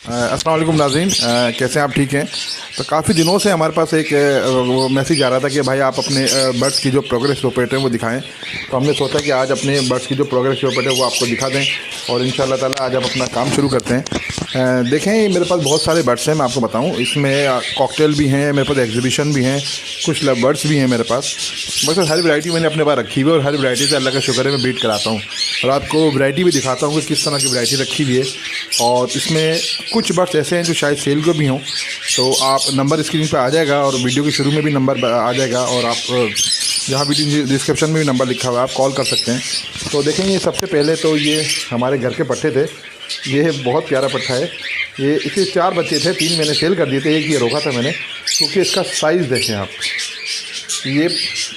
अस्सलाम वालेकुम नाज़रीन, कैसे हैं आप? ठीक हैं? तो काफ़ी दिनों से हमारे पास एक वो मैसेज आ रहा था कि भाई आप अपने बर्ड्स की जो प्रोग्रेस रिपोर्ट है वो दिखाएं। तो हमने सोचा कि आज अपने बर्ड्स की जो प्रोग्रेस रिपोर्ट है वो आपको दिखा दें और इंशाल्लाह ताला आज हम अपना काम शुरू करते हैं। देखें, मेरे पास बहुत सारे बर्ड्स हैं, मैं आपको बताऊं। इसमें कॉकटेल भी हैं, मेरे पास एग्जीबिशन भी हैं, कुछ लव बर्ड्स भी हैं मेरे पास। बस हर वैरायटी मैंने अपने पास रखी हुई है और हर वैरायटी से अल्लाह का शुक्र है मैं ब्रीड कराता हूँ और आपको वैरायटी भी दिखाता हूँ कि किस तरह की वैरायटी रखी हुई है। और इसमें कुछ बर्ड्स ऐसे हैं जो शायद सेल को भी हों, तो आप नंबर स्क्रीन पे आ जाएगा और वीडियो के शुरू में भी नंबर आ जाएगा और आप यहाँ वीडियो डिस्क्रिप्शन में भी नंबर लिखा हुआ है, आप कॉल कर सकते हैं। तो देखेंगे, सबसे पहले तो ये हमारे घर के पट्टे थे। ये बहुत प्यारा पट्टा है। ये इसके 4 बच्चे थे, 3 मैंने सेल कर दिए थे, एक ये रोका था मैंने क्योंकि इसका साइज़ देखें आप। ये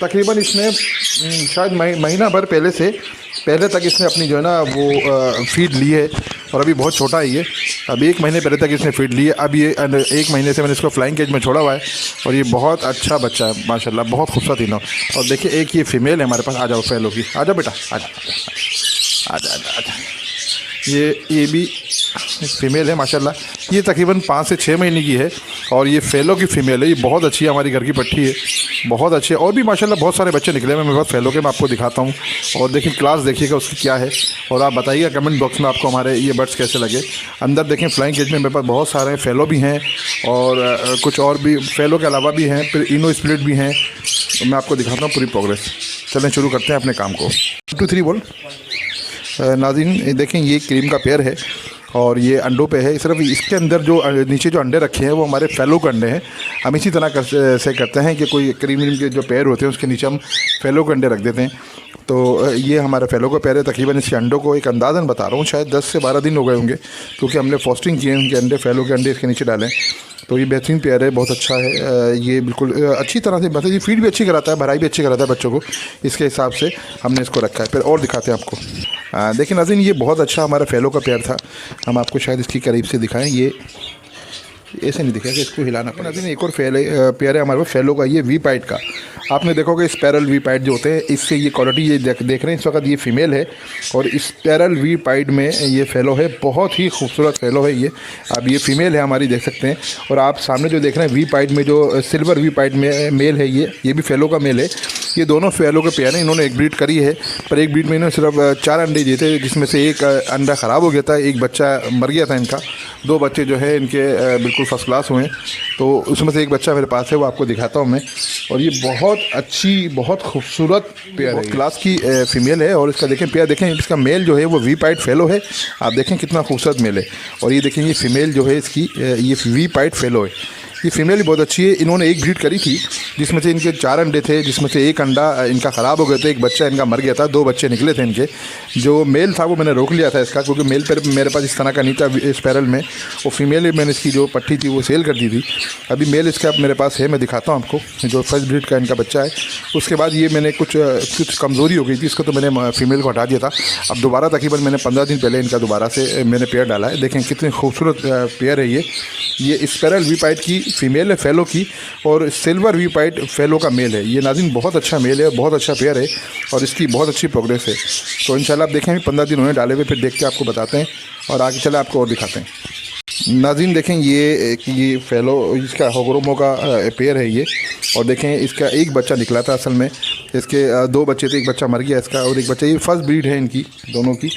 तकरीबन इसने शायद महीना भर पहले तक इसने अपनी जो है ना वो फीड ली है और अभी बहुत छोटा है ये। अब 1 महीने पहले तक इसने फीड ली है। अब ये 1 महीने से मैंने इसको फ्लाइंग केज में छोड़ा हुआ है और ये बहुत अच्छा बच्चा है माशाल्लाह, बहुत खूबसूरत तीनों। और देखिए, एक ये फ़ीमेल है हमारे पास। आ जाओ फैलो की, आ जाओ बेटा, आ जाओ, आ जाओ, आ जाओ। ये भी फ़ीमेल है माशाल्लाह। ये तकरीबन 5 से 6 महीने की है और ये फ़ेलो की फ़ीमेल है। ये बहुत अच्छी है, हमारी घर की पट्टी है, बहुत अच्छी है। और भी माशाल्लाह बहुत सारे बच्चे निकले हैं मेरे पास फ़ेलो के, मैं आपको दिखाता हूँ। और देखिए, क्लास देखिएगा उसकी क्या है और आप बताइएगा कमेंट बॉक्स में आपको हमारे ये बर्ड्स कैसे लगे। अंदर देखें, फ्लाइंग केज में मेरे पास बहुत सारे फ़ेलो भी हैं और कुछ और भी फ़ेलो के अलावा भी हैं, फिर इनो स्प्लिट भी हैं। तो मैं आपको दिखाता हूँ पूरी प्रोग्रेस। चलें शुरू करते हैं अपने काम को। 1 2 3 बोल। नाज़रीन देखें, ये क्रीम का पेयर है और ये अंडों पे है। सिर्फ इसके अंदर जो नीचे जो अंडे रखे हैं वो हमारे फ़ेलो के अंडे हैं। हम इसी तरह से करते हैं कि कोई क्रीम के जो पेयर होते हैं उसके नीचे हम फ़ेलो के अंडे रख देते हैं। तो ये हमारा फ़ेलो का पेयर है। तकरीबन इसके अंडों को एक अंदाज़न बता रहा हूँ, शायद 10 से 12 दिन हो गए होंगे क्योंकि हमने फॉस्टिंग किए हैं उनके अंडे, फ़ेलो के अंडे इसके नीचे डालें। तो ये बेहतरीन पेयर है, बहुत अच्छा है। ये बिल्कुल अच्छी तरह से मतलब ये फीड भी अच्छी कराता है, भराई भी अच्छी कराता है बच्चों को। इसके हिसाब से हमने इसको रखा है। फिर और दिखाते हैं आपको। देखिए नाज़रीन, ये बहुत अच्छा हमारा फ़ेलो का पेयर था। हम आपको शायद इसकी करीब से दिखाएं। ये ऐसे नहीं दिखेगा, इसको हिलाना पड़ा। नाज़रीन, एक और पेयर है हमारे पास फ़ेलो का, ये वी पाइट का। आपने देखोगे स्पैरल वी पाइट जो होते हैं, इससे ये क्वालिटी ये देख रहे हैं इस वक्त, ये फ़ीमेल है और स्पैरल वी पाइट में ये फ़ेलो है। बहुत ही खूबसूरत फ़ेलो है ये। अब ये फ़ीमेल है हमारी, देख सकते हैं। और आप सामने जो देख रहे हैं वी पाइट में जो सिल्वर वी पाइट में मेल है, ये भी फ़ेलो का मेल है। ये दोनों फ़ेलो के पेयर हैं। इन्होंने एक ब्रीड करी है, पर एक ब्रीड में इन्होंने सिर्फ 4 अंडे दिए थे, जिसमें से एक अंडा ख़राब हो गया था, एक बच्चा मर गया था इनका। 2 बच्चे जो है इनके बिल्कुल फर्स्ट क्लास हुए हैं। तो उसमें से एक बच्चा मेरे पास है, वो आपको दिखाता हूँ मैं। और ये बहुत अच्छी, बहुत खूबसूरत पेयर है, क्लास की फ़ीमेल है। और इसका देखें पेयर, देखें इसका मेल जो है वो वी पाइट फ़ेलो है। आप देखें कितना खूबसूरत मेल है। और ये देखें, ये फ़ीमेल जो है इसकी, ये वी पाइट फ़ेलो है। ये फ़ीमेल भी बहुत अच्छी है। इन्होंने एक ब्रीड करी थी जिसमें से इनके 4 अंडे थे, जिसमें से एक अंडा इनका ख़राब हो गया था, एक बच्चा इनका मर गया था, 2 बच्चे निकले थे इनके। जो मेल था वो मैंने रोक लिया था इसका, क्योंकि मेल पर मेरे पास इस तरह का नहीं था स्पैरल में। वो फ़ीमेल मैंने इसकी जो पट्टी थी वो सेल कर दी थी। अभी मेल इसका मेरे पास है, मैं दिखाता हूँ आपको। जो फर्स्ट ब्रीड का इनका बच्चा है, उसके बाद ये मैंने कुछ कमज़ोरी हो गई थी इसको, तो मैंने फ़ीमेल को हटा दिया था। अब दोबारा तकरीबन मैंने 15 दिन पहले इनका दोबारा से मैंने पेयर डाला है। देखें कितनी खूबसूरत पेयर है ये स्पैरल वी पाइट की फ़ीमेल है फ़ेलो की, और सिल्वर वी पाइट फ़ेलो का मेल है। ये नाज़रीन बहुत अच्छा मेल है, बहुत अच्छा पेयर है और इसकी बहुत अच्छी प्रोग्रेस है। तो इंशाल्लाह आप देखें, अभी 15 दिन उन्हें डाले हुए, फिर देख के आपको बताते हैं और आगे चले आपको और दिखाते हैं। नाज़रीन देखें, ये फ़ेलो, इसका होगरोमो का पेयर है ये। और देखें, इसका एक बच्चा निकला था असल में। इसके 2 बच्चे थे, एक बच्चा मर गया इसका और एक बच्चा, ये फर्स्ट ब्रीड है इनकी दोनों की।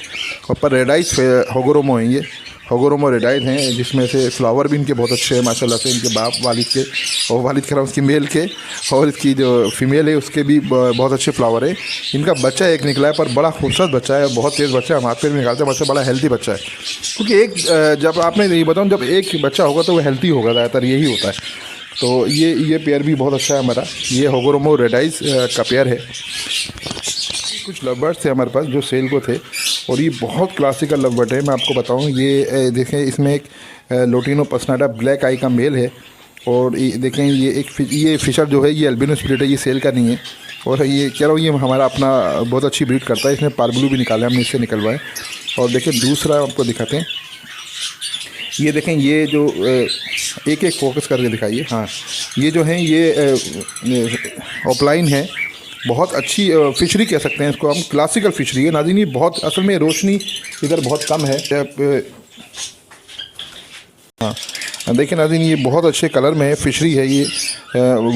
और पर रेडाइज होगरोमो हैं, ये होगरोमो रेडाइज हैं, जिसमें से फ्लावर भी इनके बहुत अच्छे हैं माशाल्लाह से। इनके बाप वालिद के, और वालिद कह रहा हूँ उसकी मेल के, और इसकी जो फ़ीमेल है उसके भी बहुत अच्छे फ्लावर है। इनका बच्चा एक निकला है, पर बड़ा खूबसूरत बच्चा है, बहुत तेज़ बच्चा है। हम हाथ पैर में निकालते हैं, बच्चा बड़ा हेल्दी बच्चा है। क्योंकि एक जब आपने ये बताऊँ, जब एक बच्चा होगा तो वो हेल्दी होगा, ज़्यादातर यही होता है। तो ये पेयर भी बहुत अच्छा है हमारा। ये होगरोमो रेडाइज का पेयर है। कुछ लव बर्ड्स थे हमारे पास जो सेल को थे और ये बहुत क्लासिकल लव बर्ड है। मैं आपको बताऊं, ये देखें, इसमें एक लोटिनो पसनाडा ब्लैक आई का मेल है। और ये देखें, ये फिशर जो है ये अल्बिनो स्प्लिट है, ये सेल का नहीं है। और ये कह रहा हूँ, ये हमारा अपना बहुत अच्छी ब्रीड करता है। इसमें पारब्लू भी निकाला हमने इससे निकलवाए। और देखें दूसरा आपको दिखाते हैं। ये देखें, ये जो एक फोकस करके दिखाइए। हाँ, ये जो है ये ऑफलाइन है, बहुत अच्छी फ़िशरी कह सकते हैं इसको हम, क्लासिकल फ़िशरी है नाज़रीन। ये बहुत, असल में रोशनी इधर बहुत कम है। हाँ देखिए नाज़रीन, ये बहुत अच्छे कलर में है, फिशरी है ये,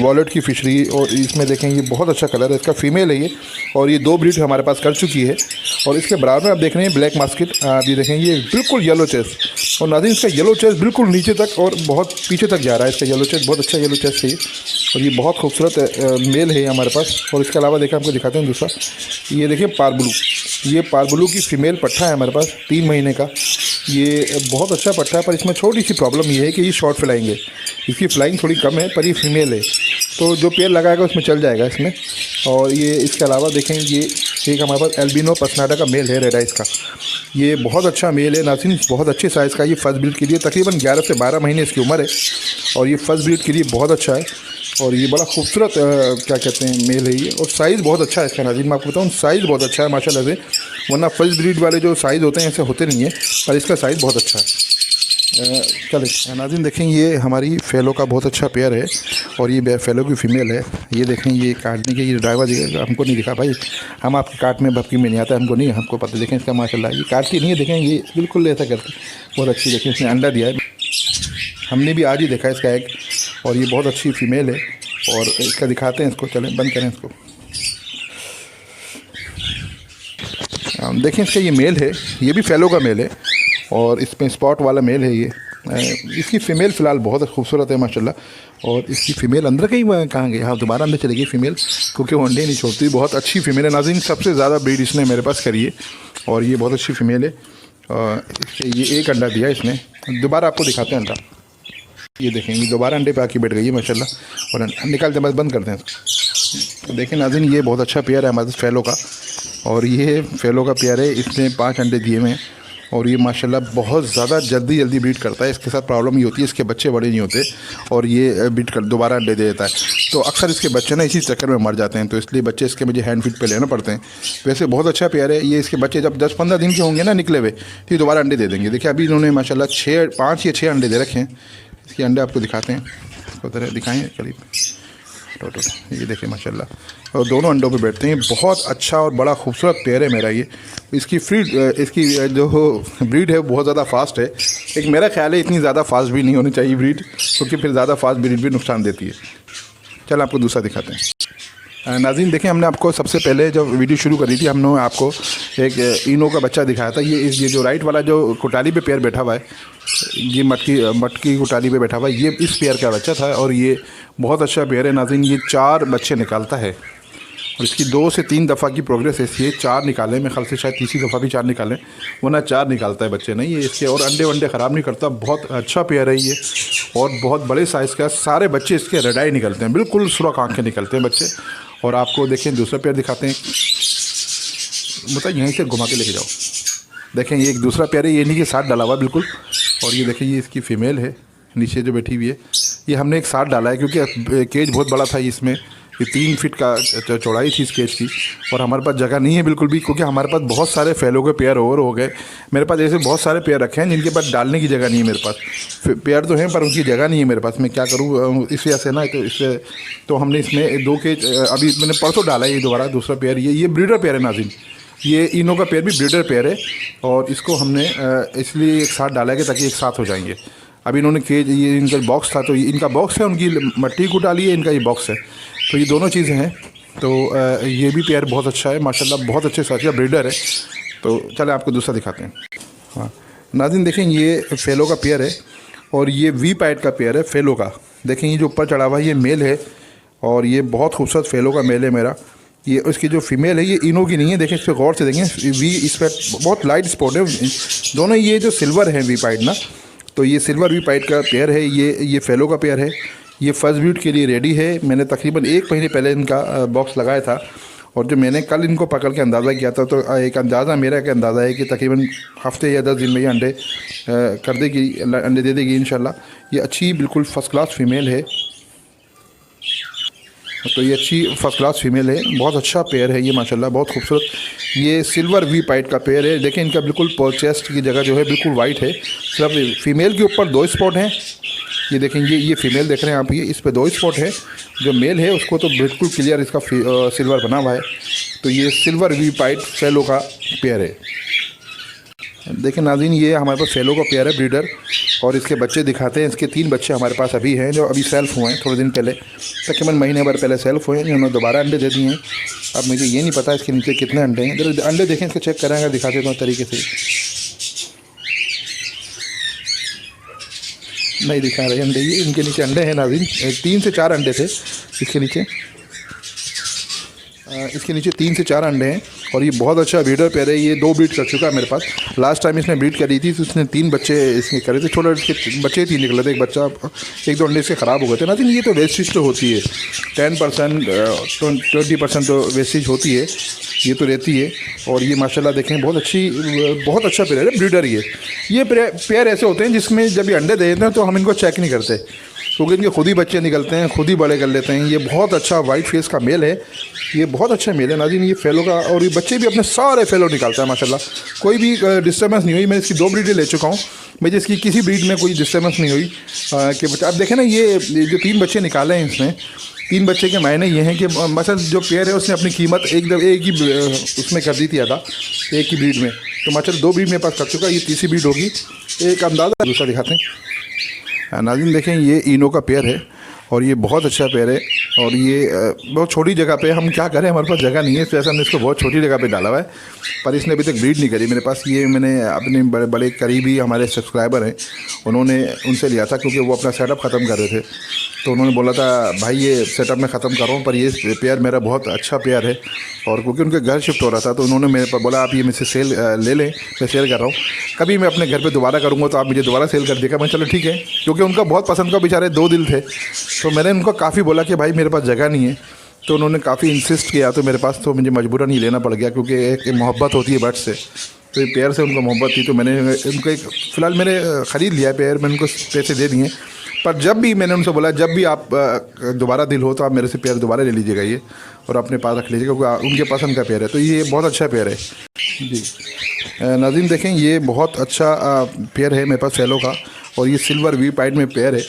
वॉलेट की फिशरी। और इसमें देखें ये बहुत अच्छा कलर है, इसका फीमेल है ये। और ये 2 ब्रीड हमारे पास कर चुकी है। और इसके बराबर में आप देख रहे हैं ब्लैक मास्केट, आप ये देखें ये बिल्कुल येलो चेस्ट। और नाज़रीन इसका येलो चेस्ट बिल्कुल नीचे तक और बहुत पीछे तक जा रहा है। इसका येलो चेस्ट बहुत अच्छा येलो चेस्ट है ये। और ये बहुत खूबसूरत मेल है हमारे पास। और इसके अलावा देखिए आपको दिखाते हैं दूसरा, ये देखिए पारब्लू, ये पारब्लू की फ़ीमेल पट्ठा है हमारे पास, 3 महीने का। ये बहुत अच्छा पट्ठा है, पर इसमें छोटी सी प्रॉब्लम ये है कि ये शॉर्ट फ्लाइंग है, इसकी फ्लाइंग थोड़ी कम है, पर ये फीमेल है तो जो पेयर लगाएगा उसमें चल जाएगा इसमें। और ये इसके अलावा देखें ये एक हमारे पास एल्बिनो पसनाडा का मेल है, रेड आइज का। ये बहुत अच्छा मेल है नाज़रीन, बहुत अच्छे साइज़ का। ये फर्स्ट ब्रीड के लिए तकरीबन 11 से 12 महीने इसकी उम्र है। और ये फर्स्ट ब्रीड के लिए बहुत अच्छा है। और ये बड़ा खूबसूरत क्या कहते हैं मेल है ये। और साइज़ बहुत अच्छा है इसका नाज़रीन, मैं आपको बताऊँ साइज़ बहुत अच्छा है माशाल्लाह से। वरना फर्स्ट ब्रीड वाले जो साइज़ होते हैं ऐसे होते नहीं है, पर इसका साइज़ बहुत अच्छा है। चलिए नाज़रीन देखें, ये हमारी फेलो का बहुत अच्छा पेयर है। और ये फेलो की फ़ीमेल है। ये देखें ये काटने के, ये ड्राइवर हमको नहीं दिखा भाई, हम आपके काट में भपकी में नहीं आता, हमको नहीं, हमको पता। देखें इसका माशाल्लाह ये काटती नहीं है, देखें ये बिल्कुल ऐसा करती, बहुत अच्छी। देखें इसने अंडा दिया है, हमने भी आज ही देखा इसका एग। और ये बहुत अच्छी फ़ीमेल है। और इसका दिखाते हैं इसको, चलें बंद करें इसको। देखें इसका ये मेल है, ये भी फेलो का मेल है। और इसमें स्पॉट वाला मेल है ये। इसकी फ़ीमेल फ़िलहाल बहुत खूबसूरत है माशाल्लाह। और इसकी फ़ीमेल अंदर कहीं कहाँ गई, हाँ दोबारा अंदर चली गई फ़ीमेल, क्योंकि वो अंडे नहीं छोड़ती। बहुत अच्छी फ़ीमेल है नाज़रीन, सबसे ज़्यादा ब्रीड इसने मेरे पास करी है। और ये बहुत अच्छी फ़ीमेल है। ये एक अंडा दिया इसने, दोबारा आपको दिखाते हैं अंडा। ये देखें ये दोबारा अंडे पे आके बैठ गई है माशाल्लाह। और निकालते बस बंद करते हैं इसको। देखें नाज़रीन ये बहुत अच्छा पेयर है हमारे पास फेलो का। और ये फेलो का पेयर है, इसने 5 अंडे दिए हुए हैं। और ये माशाल्लाह बहुत ज़्यादा जल्दी ब्रीड करता है। इसके साथ प्रॉब्लम ये होती है, इसके बच्चे बड़े नहीं होते और ये ब्रीड कर दोबारा अंडे दे देता है। तो अक्सर इसके बच्चे ना इसी चक्कर में मर जाते हैं, तो इसलिए बच्चे इसके मुझे हैंड फीड पे लेना पड़ते हैं। वैसे बहुत अच्छा पेयर है ये। इसके बच्चे जब 10-15 दिन के होंगे ना निकले हुए, तो ये दोबारा अंडे दे देंगे। देखिए अभी इन्होंने माशाल्लाह 5 या 6 अंडे दे रखे हैं। इसके अंडे आपको दिखाते हैं, उधर दिखाएँ करीब, ये देखें माशाल्लाह। और दोनों अंडों पे बैठते हैं। बहुत अच्छा और बड़ा खूबसूरत पेयर है मेरा ये। इसकी इसकी जो ब्रीड है बहुत ज़्यादा फास्ट है। एक मेरा ख्याल है इतनी ज़्यादा फास्ट भी नहीं होनी चाहिए ब्रीड, क्योंकि फिर ज़्यादा फास्ट ब्रीड भी नुकसान देती है। चल आपको दूसरा दिखाते हैं। नाज़रीन देखें, हमने आपको सबसे पहले जब वीडियो शुरू करी थी, हमने आपको एक इनो का बच्चा दिखाया था। ये जो राइट वाला जो कुटाली पे पेयर बैठा हुआ है, ये मटकी कुटाली पे बैठा हुआ है, ये इस पेयर का बच्चा था। और ये बहुत अच्छा पेयर है नाज़रीन, ये 4 बच्चे निकालता है। और इसकी 2 से 3 दफ़ा की प्रोग्रेस ऐसी है, 4 निकाले, मैं ख्याल से शायद तीसरी दफ़ा भी 4 निकालें, वरना 4 निकालता है बच्चे नहीं ये इसके। और अंडे वंडे ख़राब नहीं करता, बहुत अच्छा पेयर है ये। और बहुत बड़े साइज़ का, सारे बच्चे इसके रेडाई निकलते हैं, बिल्कुल सुरख आँख के निकलते हैं बच्चे। और आपको देखें दूसरा पेयर दिखाते हैं, मतलब यहीं से घुमा के लेके जाओ। देखें ये एक दूसरा पेयर है, ये इन्हीं के साथ डाला हुआ बिल्कुल। और ये देखें ये इसकी फ़ीमेल है नीचे जो बैठी हुई है, ये हमने एक साथ डाला है क्योंकि केज बहुत बड़ा था इसमें। ये 3 फीट का चौड़ाई थी इस केज की। और हमारे पास जगह नहीं है बिल्कुल भी, क्योंकि हमारे पास बहुत सारे फेलो के पेयर ओवर हो गए। मेरे पास ऐसे बहुत सारे पेयर रखे हैं जिनके पास डालने की जगह नहीं है मेरे पास। पेयर तो हैं पर उनकी जगह नहीं है मेरे पास, मैं क्या करूँ इस वजह से ना। तो इससे तो हमने इसमें 2 केज अभी मैंने परसों डाला है ये दोबारा दूसरा पेयर। ये ब्रीडर पेयर है नाज़रीन, ये इनो का पेयर भी ब्रीडर पेयर है। और इसको हमने इसलिए एक साथ डाला है ताकि एक साथ हो जाएंगे। अभी इन्होंने केज, ये इनका बॉक्स था तो ये इनका बॉक्स है, उनकी मट्टी को डाली है, इनका ये बॉक्स है, तो ये दोनों चीज़ें हैं। तो ये भी पेयर बहुत अच्छा है माशाल्लाह, बहुत अच्छे साथ का ब्रीडर है। तो चले आपको दूसरा दिखाते हैं। हाँ नाज़रीन देखें ये फेलो का पेयर है। और ये वी पाइट का पेयर है फेलो का। देखें ये जो ऊपर चढ़ा हुआ है ये मेल है। और ये बहुत खूबसूरत फेलो का मेल है मेरा। ये इसकी जो फीमेल है ये इनो की नहीं है, देखें इस पर गौर से देखें, वी इस पर बहुत लाइट स्पॉट है दोनों। ये जो सिल्वर है वी पाइट ना, तो ये सिल्वर वी पाइट का पेयर है। ये फेलो का पेयर है। ये फर्स्ट ब्रीड के लिए रेडी है। मैंने तकरीबन 1 महीने पहले इनका बॉक्स लगाया था। और जो मैंने कल इनको पकड़ के अंदाज़ा किया था, तो एक अंदाज़ा मेरा का अंदाज़ा है कि तकरीबन हफ्ते या 10 दिन में ये अंडे कर देगी, अंडे दे देगी इंशाल्लाह। ये अच्छी बिल्कुल फ़र्स्ट क्लास फ़ीमेल है। तो ये अच्छी फ़र्स्ट क्लास फ़ीमेल है, बहुत अच्छा पेयर है ये माशाल्लाह, बहुत खूबसूरत। ये सिल्वर वी पाइट का पेयर है। देखें इनका बिल्कुल चेस्ट की जगह जो है बिल्कुल वाइट है। सिर्फ फीमेल के ऊपर 2 स्पॉट हैं। ये देखें ये फीमेल देख रहे हैं आप, ये इस पे 2 स्पॉट है। जो मेल है उसको तो बिल्कुल क्लियर इसका सिल्वर बना हुआ है। तो ये सिल्वर वी पाइट फेलो का पेयर है। देखें नाज़रीन ये हमारे पास फेलो का पेयर है ब्रीडर। और इसके बच्चे दिखाते हैं। इसके 3 बच्चे हमारे पास अभी हैं जो अभी सेल्फ हुए हैं थोड़े दिन पहले, तकरीबन महीने भर पहले सेल्फ हुए हैं। इन्होंने दोबारा अंडे दे दिए हैं। अब मुझे ये नहीं पता इसके नीचे कितने अंडे हैं। जरा अंडे देखें, इसके चेक करेंगे, दिखा देता हूँ तरीके से। नहीं दिखा रहे अंडे, ये इनके नीचे अंडे हैं नाज़रीन। 3 से 4 अंडे थे इसके नीचे। इसके नीचे 3 से 4 अंडे हैं और ये बहुत अच्छा ब्रीडर पेयर है। ये 2 ब्रीड कर चुका है मेरे पास। लास्ट टाइम इसने ब्रीड करी थी तो इसने 3 बच्चे इसके करे थे। छोटे बच्चे 3 निकले थे, एक बच्चा 1-2 अंडे इसके ख़राब हो गए थे ना। ये तो वेस्टेज तो होती है, 10% 20% तो वेस्टेज होती है, ये तो रहती है। और ये माशाल्लाह देखें बहुत अच्छा पेयर है, ब्रीडर ये पेयर ऐसे होते हैं जिसमें जब ये अंडे देते हैं तो हम इनको चेक नहीं करते, क्योंकि इनके खुद ही बच्चे निकलते हैं, खुद ही बड़े कर लेते हैं। ये बहुत अच्छा वाइट फेस का मेल है, ये बहुत अच्छा मेल है नाज़रीन ये फेलो का। और ये बच्चे भी अपने सारे फेलो निकालता है माशाल्लाह, कोई भी डिस्टर्बेंस नहीं हुई। मैं इसकी 2 ब्रीडें ले चुका हूँ, मुझे इसकी किसी ब्रीड में कोई डिस्टर्बेंस नहीं हुई कि बच्चा। अब देखें ना, ये जो 3 बच्चे निकाले हैं इसने, 3 बच्चे के मायने ये हैं कि मसल जो पेयर है उसने अपनी कीमत एक ही उसमें कर दी थी अदा, एक ही ब्रीड में। तो माशाल्लाह 2 ब्रीड मेरे पास कर चुका, ये तीसरी ब्रीड होगी। एक अंदाज़ा दूसरा दिखाते हैं नाज़रीन। देखें ये इनो का पेयर है और ये बहुत अच्छा पेयर है। और ये बहुत छोटी जगह पे, हम क्या करें, हमारे पास जगह नहीं है, इस वजह से हमने इसको बहुत छोटी जगह पे डाला हुआ है। पर इसने अभी तक ब्रीड नहीं करी मेरे पास। ये मैंने अपने बड़े करीबी हमारे सब्सक्राइबर हैं, उन्होंने उनसे लिया था, क्योंकि वो अपना सेटअप ख़त्म कर रहे थे। तो उन्होंने बोला था भाई ये सेटअप मैं ख़त्म कर रहा हूँ, पर ये पेयर मेरा बहुत अच्छा पेयर है। और क्योंकि उनके घर शिफ्ट हो रहा था तो उन्होंने मेरे पर बोला आप ये मुझसे सेल ले लें, मैं सेल कर रहा हूँ, कभी मैं अपने घर पे दोबारा करूँगा तो आप मुझे दोबारा सेल कर देगा। मैं चलो ठीक है, क्योंकि उनका बहुत पसंद का बेचारे 2 दिल थे। तो मैंने उनको काफ़ी बोला कि भाई मेरे पास जगह नहीं है, तो उन्होंने काफ़ी इंसिस्ट किया तो मेरे पास तो मुझे मजबूरन ही लेना पड़ गया, क्योंकि एक मोहब्बत होती है बर्ड से। तो ये पेयर से उनको मोहब्बत थी, तो मैंने उनको एक फ़िलहाल मैंने ख़रीद लिया पेयर, मैंने उनको पैसे दे दिए। पर जब भी मैंने उनसे बोला जब भी आप दोबारा दिल हो तो आप मेरे से पेयर दोबारा ले लीजिएगा ये, और अपने पास रख लीजिएगा, क्योंकि उनके पसंद का पेयर है। तो ये बहुत अच्छा पेयर है जी नाज़रीन। देखें ये बहुत अच्छा पेयर है मेरे पास फेलो का, और ये सिल्वर वी पाइड में पेयर है।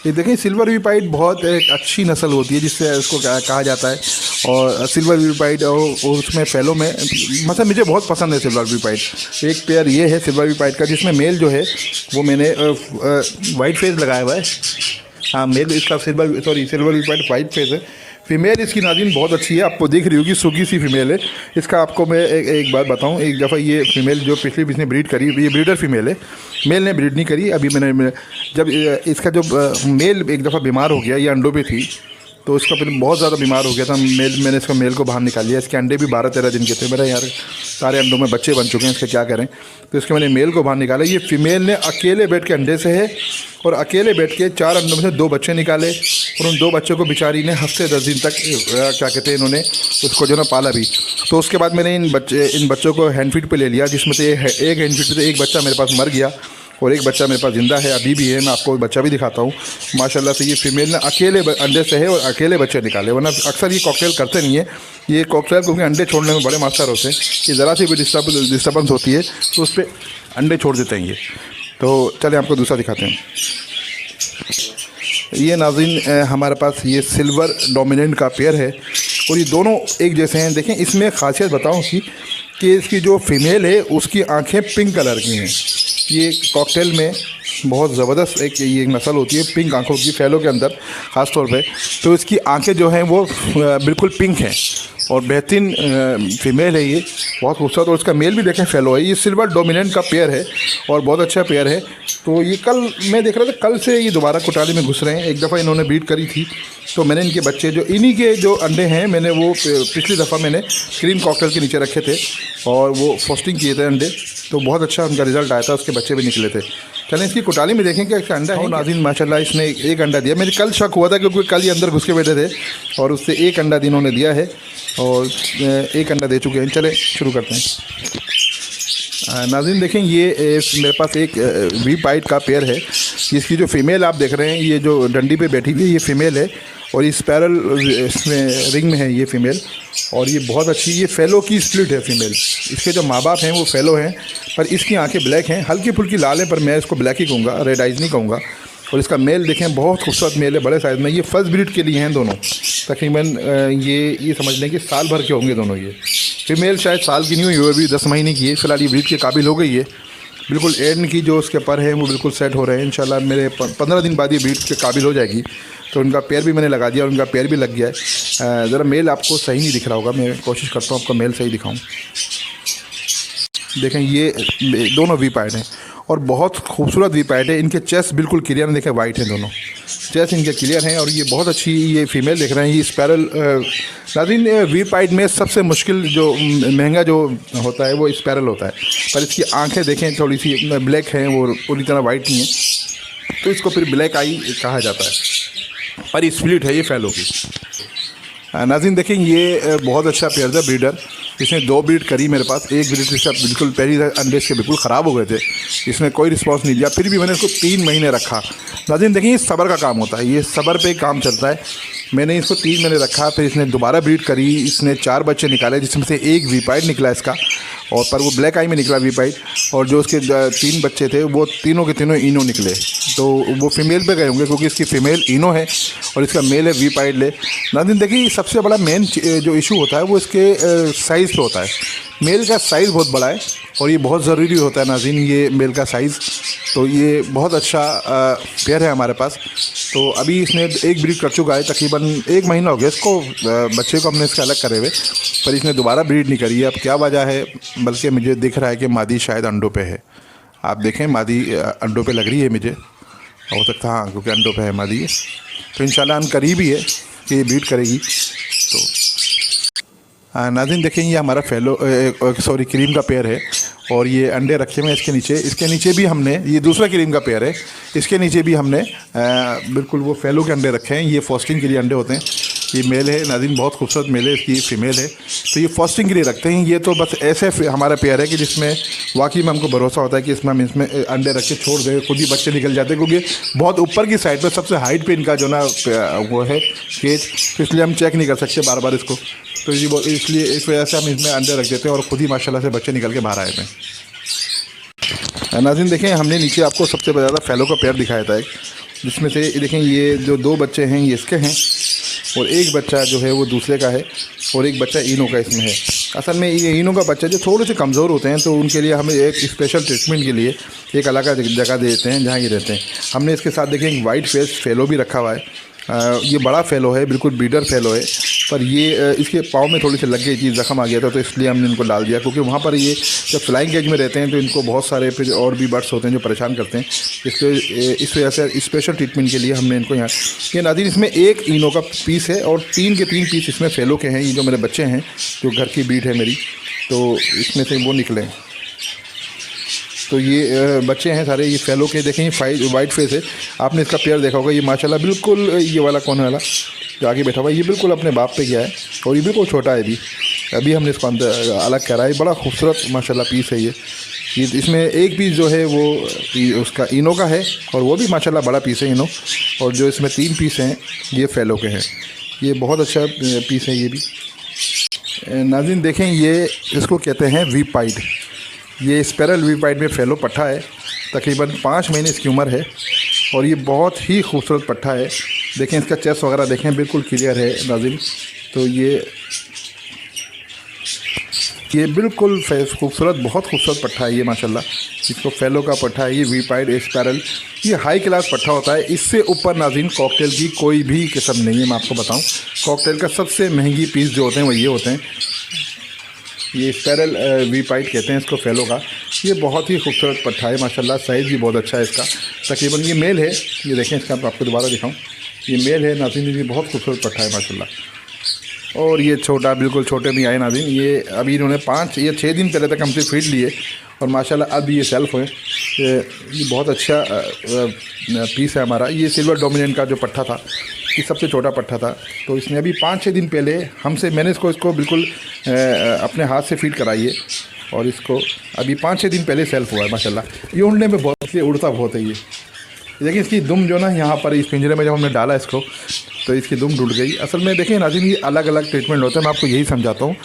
ये देखें सिल्वर वी पाइड बहुत एक अच्छी नस्ल होती है, जिससे इसको कहा जाता है। और सिल्वर वी पाइड और उसमें फेलो में मतलब मुझे बहुत पसंद है सिल्वर वी पाइड। एक पेयर ये है सिल्वर वी पाइड का, जिसमें मेल जो है वो मैंने वाइट फेस लगाया हुआ है। हाँ मेल इसका सिल्वर वी पाइड वाइट फेस है। फीमेल इसकी नाज़रीन बहुत अच्छी है, आपको दिख रही होगी, सूखी सी फीमेल है। इसका आपको मैं एक बात बताऊं, एक दफ़ा ये फीमेल जो पिछली इसने ब्रीड करी, ये ब्रीडर फीमेल है, मेल ने ब्रीड नहीं करी। अभी मैंने जब इसका जो मेल एक दफ़ा बीमार हो गया, ये अंडों पे थी, तो इसका फिर बहुत ज़्यादा बीमार हो गया था मैंने इसका मेल को बाहर निकाल लिया। इसके अंडे भी 12-13 दिन के थे। मेरा यार सारे अंडों में बच्चे बन चुके हैं, इसके क्या करें। तो इसके मैंने मेल को बाहर निकाला। ये फीमेल ने अकेले बैठ के अंडे से है, और अकेले बैठ के 4 अंडों में से 2 बच्चे निकाले, और उन 2 बच्चों को बेचारी ने हफ्ते 10 दिन तक क्या कहते हैं इन्होंने उसको जो ना पाला भी। तो उसके बाद मैंने इन बच्चों को हैंड फीड पे ले लिया, जिसमें से एक हैंड फीड पे एक बच्चा मेरे पास मर गया और एक बच्चा मेरे पास ज़िंदा है, अभी भी है। मैं आपको बच्चा भी दिखाता हूँ। माशाल्लाह से ये फीमेल ने अकेले अंडे से है और अकेले बच्चे निकाले, वरना अक्सर ये कॉकटेल करते नहीं है। ये कॉकटेल क्योंकि अंडे छोड़ने में बड़े मास्टर होते हैं, कि ज़रा सी भी डिस्टर्बेंस होती है तो उस पर अंडे छोड़ देते हैं ये। तो चलें आपको दूसरा दिखाते हैं। ये नाज़रीन हमारे पास ये सिल्वर डोमिनेंट का पेयर है, और ये दोनों एक जैसे हैं। देखें इसमें ख़ासियत बताऊँ कि इसकी जो फीमेल है उसकी आँखें पिंक कलर की हैं। ये कॉकटेल में बहुत ज़बरदस्त एक ये नस्ल होती है पिंक आंखों की, फेलो के अंदर ख़ास तौर पे। तो इसकी आंखें जो हैं वो बिल्कुल पिंक हैं, और बेहतरीन फीमेल है ये, बहुत खूबसूरत। और इसका मेल भी देखें फेलो है। ये सिल्वर डोमिनेंट का पेयर है और बहुत अच्छा पेयर है। तो ये कल मैं देख रहा था, कल से ये दोबारा कोटाली में घुस रहे हैं। एक दफ़ा इन्होंने ब्रीड करी थी, तो मैंने इनके बच्चे जो इन्हीं के जो अंडे हैं, मैंने वो पिछली दफ़ा मैंने क्रीम कॉकटेल के नीचे रखे थे और वो फोस्टिंग किए थे अंडे, तो बहुत अच्छा उनका रिज़ल्ट आया था, उसके बच्चे भी निकले थे। चलें इसकी कोटाली में देखें कि इसका अंडा है। नाज़रीन माशाल्लाह इसने एक अंडा दिया। मुझे कल शक हुआ था, क्योंकि कल ही अंदर घुस के बैठे थे, और उससे एक अंडा इन्होंने दिया है और एक अंडा दे चुके हैं। चले शुरू करते हैं। नाज़रीन देखें ये मेरे पास एक वी पाइड का पेयर है। इसकी जो फीमेल आप देख रहे हैं, ये जो डंडी पे बैठी हुई है, ये फ़ीमेल है, और ये स्पैरल इसमें रिंग में है ये फ़ीमेल, और ये बहुत अच्छी, ये फेलो की स्प्लिट है फ़ीमेल। इसके जो माँ बाप हैं वो फेलो हैं, पर इसकी आंखें ब्लैक हैं, हल्की फुल्की लाल है, पर मैं इसको ब्लैक ही कहूँगा, रेड आइज नहीं कहूँगा। और इसका मेल देखें बहुत खूबसूरत मेल है, बड़े साइज़ में। ये फर्स्ट ब्रीड के लिए हैं दोनों, तकरीबन ये समझ लें कि साल भर के होंगे दोनों। ये फीमेल शायद साल की नहीं हुई, अभी 10 महीने की है। फ़िलहाल ये ब्रीड के काबिल हो गई है, बिल्कुल एंड की जो उसके पर हैं वो बिल्कुल सेट हो रहे हैं। इंशाल्लाह मेरे 15 दिन बाद ये ब्रीड के काबिल हो जाएगी। तो उनका पैर भी मैंने लगा दिया और उनका पैर भी लग गया है। ज़रा मेल आपको सही नहीं दिख रहा होगा, मैं कोशिश करता हूँ आपको मेल सही दिखाऊँ। देखें ये दोनों वी पैड हैं और बहुत खूबसूरत वी पैड है। इनके चेस्ट बिल्कुल क्लियर हैं, देखें वाइट हैं दोनों, चेस्ट इनके क्लियर हैं और ये बहुत अच्छी ये फीमेल देख रहे हैं। ये स्पैरल नाज़रीन वी पैड में सबसे मुश्किल जो महंगा जो होता है वो स्पैरल होता है, पर इसकी आंखें देखें थोड़ी सी ब्लैक हैं, वो पूरी तरह वाइट नहीं है, तो इसको फिर ब्लैक आई कहा जाता है। पर स्प्लिट है ये फैलो की। नाज़रीन देखें ये बहुत अच्छा पेयर था ब्रीडर, इसने 2 ब्रीड करी मेरे पास। एक ब्रीड इसका बिल्कुल पहली अंडे इसके बिल्कुल ख़राब हो गए थे, इसमें कोई रिस्पांस नहीं दिया, फिर भी मैंने इसको 3 महीने रखा। नाज़रीन देखिए ये सब्र का काम होता है, ये सब्र पे काम चलता है। मैंने इसको 3 महीने रखा, फिर इसने दोबारा ब्रीड करी, इसने 4 बच्चे निकाले जिसमें से एक वीपाइड निकला इसका, और पर वो ब्लैक आई में निकला वीपाइड, और जो उसके 3 बच्चे थे वो तीनों के तीनों इनो निकले। तो वो फीमेल पे गए होंगे क्योंकि इसकी फ़ीमेल इनो है और इसका मेल है वीपाइड ले। नाज़रीन देखिए सबसे बड़ा मेन जो इशू होता है वो इसके साइज़ पे होता है। मेल का साइज़ बहुत बड़ा है और ये बहुत ज़रूरी होता है नाज़रीन, ये मेल का साइज़। तो ये बहुत अच्छा पेयर है हमारे पास। तो अभी इसने एक ब्रीड कर चुका है, तकरीबन 1 महीना हो गया इसको, बच्चे को हमने इसका अलग करे हुए, पर इसने दोबारा ब्रीड नहीं करी है। अब क्या वजह है, बल्कि मुझे दिख रहा है कि मादी शायद अंडों पे है। आप देखें मादी अंडों पे लग रही है मुझे, हो सकता है हाँ, क्योंकि अंडों पे है मादी। तो इंशाल्लाह हम करीब ही है कि ये ब्रीड करेगी। तो नाज़रीन देखें ये हमारा क्रीम का पेयर है और ये अंडे रखे हुए हैं इसके नीचे भी हमने, ये दूसरा क्रीम का पेयर है, इसके नीचे भी हमने बिल्कुल वो फैलो के अंडे रखे हैं। ये फास्टिंग के लिए अंडे होते हैं। ये मेल है नाज़रीन, बहुत खूबसूरत मेल है, इसकी फ़ीमेल है। तो ये फास्टिंग के लिए रखते हैं। ये तो बस ऐसे हमारा पेयर है कि जिसमें वाकई में हमको भरोसा होता है कि इसमें हम इसमें अंडे रख के छोड़ दें, खुद ही बच्चे निकल जाते हैं, क्योंकि बहुत ऊपर की साइड पर सबसे हाइट पे इनका जो ना वो है केज, तो इसलिए हम चेक नहीं कर सकते बार बार इसको। तो इसलिए इस वजह से हम इसमें अंडे रख देते हैं और ख़ुद ही माशाल्लाह से बच्चे निकल के बाहर आए थे। नाज़रीन देखें हमने नीचे आपको सबसे ज़्यादा फैलो का पेयर दिखाया था एक, जिसमें से देखें ये जो 2 बच्चे हैं ये इसके हैं और एक बच्चा जो है वो दूसरे का है और एक बच्चा इनो का इसमें है। असल में ये इनो का बच्चा जो थोड़े से कमज़ोर होते हैं तो उनके लिए हमें एक स्पेशल ट्रीटमेंट के लिए एक अलग जगह दे देते हैं जहाँ ये रहते हैं। हमने इसके साथ देखें एक वाइट फेस फैलो भी रखा हुआ है। ये बड़ा फैलो है, बिल्कुल ब्रीडर फैलो है, पर ये इसके पाँव में थोड़ी सी लग गई थी, ज़ख्म आ गया था, तो इसलिए हमने इनको डाल दिया। क्योंकि वहाँ पर ये जब फ्लाइंग केज में रहते हैं तो इनको बहुत सारे फिर और भी बर्ड्स होते हैं जो परेशान करते हैं, इसलिए इस वजह से स्पेशल ट्रीटमेंट के लिए हमने इनको यहाँ। ये नाज़रीन इसमें एक इनो का पीस है और 3 के 3 पीस इसमें फैलो के हैं। ये जो मेरे बच्चे हैं जो घर की ब्रीड है मेरी, तो इसमें से वो निकले। तो ये बच्चे हैं सारे, ये फैलो के देखें, ये वाइट फेस है। आपने इसका पेयर देखा होगा, ये माशाल्लाह बिल्कुल, ये वाला कौन वाला जो आगे बैठा हुआ है, ये बिल्कुल अपने बाप पे गया है और ये बिल्कुल छोटा है। अभी हमने इसको अंदर अलग करा है। बड़ा खूबसूरत माशाल्लाह पीस है ये इसमें एक पीस जो है वो उसका इनो का है और वो भी माशाल्लाह बड़ा पीस है इनो, और जो इसमें 3 पीस हैं ये फैलो के हैं। ये बहुत अच्छा पीस है ये भी। नाज़रीन देखें ये इसको कहते हैं वीपाइड। ये स्पैरल वीपाइड में फैलो पट्ठा है, तकरीबन 5 महीने इसकी उम्र है और ये बहुत ही खूबसूरत पट्ठा है। देखें इसका चेस्ट वगैरह देखें बिल्कुल क्लियर है नाज़रीन। तो ये बिल्कुल खूबसूरत, बहुत खूबसूरत पट्ठा है ये माशाल्लाह। इसको फैलो का पट्ठा है ये वीपाइड स्पैरल। ये हाई क्लास पट्ठा होता है। इससे ऊपर नाज़रीन कॉकटेल की कोई भी किस्म नहीं है। मैं आपको बताऊं कॉकटेल का सबसे महंगी पीस जो होते हैं वो ये होते हैं। ये स्पैरल वीपाइड कहते हैं इसको फैलो का। ये बहुत ही खूबसूरत पट्ठा है माशाल्लाह, साइज़ भी बहुत अच्छा है इसका। तकरीबन ये मेल है, ये देखें इसका आपको दोबारा दिखाऊं, ये मेल है नाज़रीन। ये बहुत खूबसूरत पट्ठा है माशाल्लाह। और ये छोटा, बिल्कुल छोटे भी आए नाज़रीन। ये अभी इन्होंने 6 दिन पहले तक हमसे फीड लिए और माशाल्लाह अब ये सेल्फ हुए। ये बहुत अच्छा पीस है हमारा। ये सिल्वर डोमिनेंट का जो पट्ठा था, ये सबसे छोटा पट्ठा था। तो इसने अभी 5-6 दिन पहले मैंने इसको बिल्कुल अपने हाथ से फीड कराई है और इसको अभी 5-6 दिन पहले सेल्फ हुआ है माशाल्लाह। ये उड़ने में बहुत, इसलिए उड़ता बहुत है ये। देखिए इसकी दुम जो ना यहाँ पर इस पिंजरे में जब हमने डाला इसको तो इसकी दुम टूट गई। असल में देखिए नाज़रीन ये अलग अलग ट्रीटमेंट होते हैं, मैं आपको यही समझाता हूँ।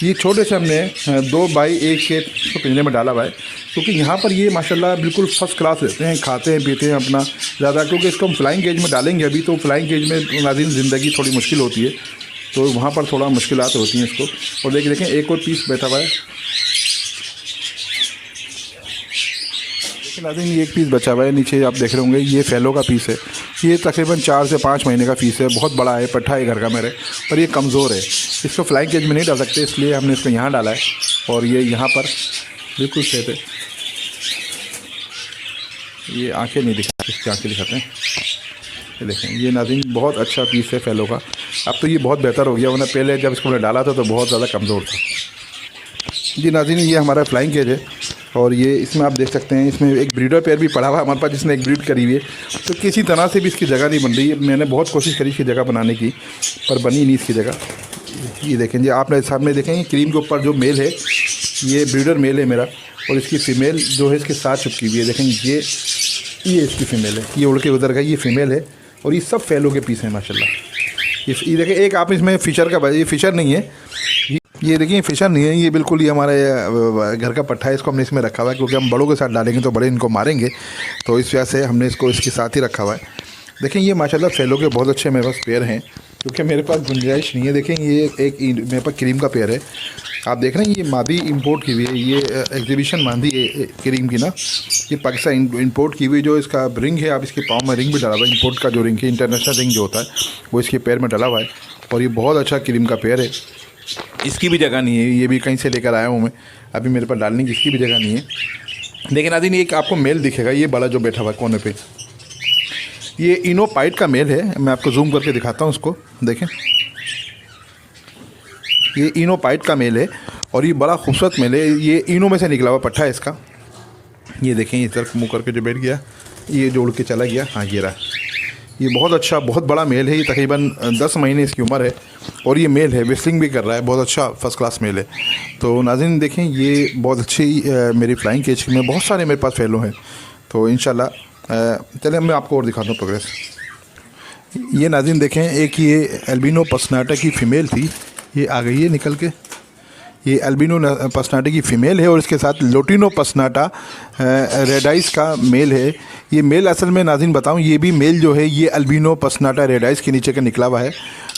ये छोटे से हमने 2x1 के पिंजरे में डाला हुआ है क्योंकि यहाँ पर ये माशाल्लाह बिल्कुल फर्स्ट क्लास रहते हैं, खाते हैं पीते हैं अपना ज़्यादा। क्योंकि इसको हम फ्लाइंग केज में डालेंगे अभी, तो फ्लाइंग केज में नाज़रीन ज़िंदगी थोड़ी मुश्किल होती है, तो वहाँ पर थोड़ा मुश्किलात होती हैं इसको। और देखें एक और पीस बैठा हुआ है, नाज़रीन ये एक पीस बचा हुआ है, नीचे आप देख रहे होंगे ये फैलो का पीस है। ये तकरीबन 4 से 5 महीने का पीस है, बहुत बड़ा है, पट्ठा है घर का मेरे, पर ये कमज़ोर है। इसको फ्लाइंग केज में नहीं डाल सकते, इसलिए हमने इसको यहाँ डाला है और ये यहाँ पर बिल्कुल सेफ है। ये आंखें नहीं दिखाते, इसकी आंखें दिखाते हैं। ये देखें, ये नाज़रीन बहुत अच्छा पीस है फैलो का। अब तो ये बहुत बेहतर हो गया, वरना पहले जब इसको मैंने डाला था तो बहुत ज़्यादा कमज़ोर था। जी नाज़रीन ये हमारा फ्लाइंग केज है और ये इसमें आप देख सकते हैं, इसमें एक ब्रीडर पेयर भी पड़ा हुआ है हमारे पास, जिसने एक ब्रीड करी हुई है। तो किसी तरह से भी इसकी जगह नहीं बन रही है। मैंने बहुत कोशिश करी इसकी जगह बनाने की, पर बनी नहीं इसकी जगह। ये देखें जी, आपने सामने देखें क्रीम के ऊपर जो मेल है, ये ब्रीडर मेल है मेरा, और इसकी फ़ीमेल जो है इसके साथ चिपकी हुई है। देखें ये इसकी फ़ीमेल है, ये उड़ के उधर गई, ये फ़ीमेल है। और ये सब फैलो के पीस हैं माशाल्लाह। ये देखें, एक आप इसमें फ़िशर का, ये फ़िशर नहीं है, ये देखिए फ़िशर नहीं है, ये बिल्कुल ही हमारे घर का पट्ठा है। इसको हमने इसमें रखा हुआ है क्योंकि हम बड़ों के साथ डालेंगे तो बड़े इनको मारेंगे, तो इस वजह से हमने इसको इसके साथ ही रखा हुआ है। देखें ये माशाल्लाह फैलो के बहुत अच्छे मेरे पास पेयर हैं, क्योंकि मेरे पास गुंजाइश नहीं है। देखें ये एक मेरे पास क्रीम का पेयर है, आप देख रहे हैं, ये मादी इंपोर्ट की हुई है। ये एग्जीबिशन मादी है क्रीम की ना, ये पाकिस्तान इंपोर्ट की हुई। जो इसका रिंग है, आप इसके पाँव में रिंग भी डाला हुआ है, इंपोर्ट का जो रिंग है, इंटरनेशनल रिंग जो होता है वो इसके पैर में डाला हुआ है। और ये बहुत अच्छा क्रीम का पेयर है, इसकी भी जगह नहीं है, ये भी कहीं से लेकर आया हूँ मैं, अभी मेरे पास डालने की इसकी भी जगह नहीं है। लेकिन नाज़रीन एक आपको मेल दिखेगा, ये बड़ा जो बैठा हुआ है कोने पे, ये इनोपाइट का मेल है। मैं आपको जूम करके दिखाता हूँ उसको, देखें ये इनोपाइट का मेल है और ये बड़ा खूबसूरत मेल है। ये इनो में से निकला हुआ पट्ठा है इसका। ये देखें, ये तरफ मुँह करके जो बैठ गया, ये जोड़ के चला गया, हाँ ये रहा। ये बहुत अच्छा, बहुत बड़ा मेल है। ये तकरीबन 10 महीने इसकी उम्र है और ये मेल है, विस्लिंग भी कर रहा है, बहुत अच्छा फर्स्ट क्लास मेल है। तो नाज़रीन देखें, ये बहुत अच्छी मेरी फ्लाइंग केज में बहुत सारे मेरे पास फैलो हैं। तो इंशाल्लाह चलिए मैं आपको और दिखाता हूँ प्रोग्रेस। ये नाज़रीन देखें, एक ये एल्बिनो पसनाटा की फ़ीमेल थी, ये आ गई है निकल के। ये एल्बिनो पसनाटा की फ़ीमेल है और इसके साथ लोटिनो पसनाटा रेडाइस का मेल है। ये मेल असल में नाज़रीन बताऊं, ये भी मेल जो है ये एल्बिनो पसनाटा रेडाइस के नीचे का निकला हुआ है।